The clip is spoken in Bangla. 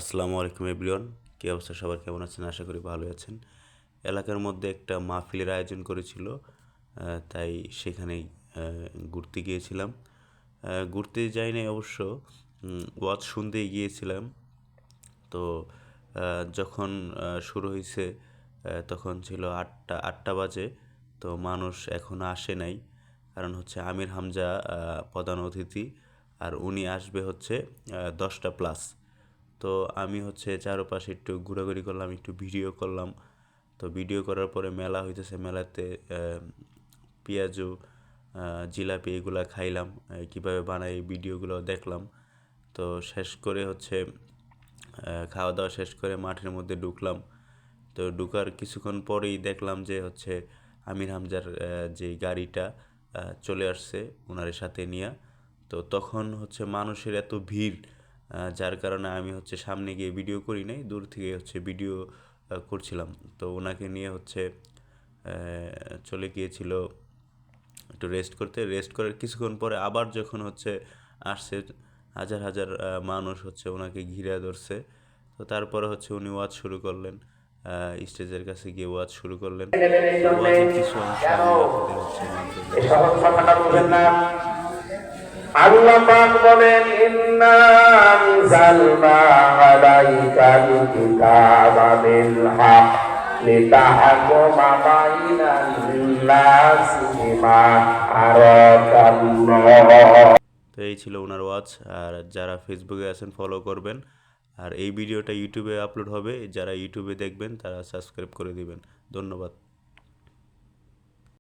আসসালামু আলাইকুম এভরিওয়ান। কী অবস্থা সবার, কেমন আছেন? আশা করি ভালোই আছেন। এলাকার মধ্যে একটা মাহফিলের আয়োজন করেছিল, তাই সেখানেই ঘুরতে গিয়েছিলাম। ঘুরতে যাই নাই অবশ্য, ওয়াজ শুনতেই গিয়েছিলাম। তো যখন শুরু হয়েছে তখন ছিল আটটা বাজে। তো মানুষ এখনও আসে নাই, কারণ হচ্ছে আমির হামজা প্রধান অতিথি, আর উনি আসবে হচ্ছে 10টা প্লাস। তো আমি হচ্ছে চারপাশে একটু ঘোরাঘুরি করলাম, একটু ভিডিও করলাম। তো ভিডিও করার পরে মেলা হইতেছে, মেলাতে পেঁয়াজু, জিলাপি এগুলা খাইলাম, কীভাবে বানাই এই ভিডিওগুলো দেখলাম। তো শেষ করে হচ্ছে খাওয়া দাওয়া শেষ করে মাঠের মধ্যে ঢুকলাম। তো ঢুকার কিছুক্ষণ পরেই দেখলাম যে হচ্ছে আমির হামজার যে গাড়িটা চলে আসছে ওনার সাথে নিয়ে। তো তখন হচ্ছে মানুষের এত ভিড়, যার কারণে আমি হচ্ছে সামনে গিয়ে ভিডিও করি নাই, দূর থেকে হচ্ছে ভিডিও করছিলাম। তো ওনাকে নিয়ে হচ্ছে চলে গিয়েছিল একটু রেস্ট করতে। রেস্ট করার কিছুক্ষণ পরে আবার যখন হচ্ছে আসছে, হাজার হাজার মানুষ হচ্ছে ওনাকে ঘিরে ধরছে। তো তারপরে হচ্ছে উনি ওয়াজ শুরু করলেন, স্টেজের কাছে গিয়ে ওয়াজ শুরু করলেন। তো ওয়াজের কিছু অংশ আমি আপনাদের হচ্ছে মাধ্যমে দিয়ে দিব। আল্লাহ পাক বলেন ইন্না আনজালনা আলাইকাল কিতাবা বিল হক লিতাহকুমা বাইনান নাসি বিমা আরাকাল্লাহ। তো এই ছিল ওনার ওয়াজ। আর যারা ফেসবুকে আছেন ফলো করবেন। আর এই ভিডিওটা ইউটিউবে আপলোড হবে, যারা ইউটিউবে দেখবেন তারা সাবস্ক্রাইব করে দিবেন। ধন্যবাদ।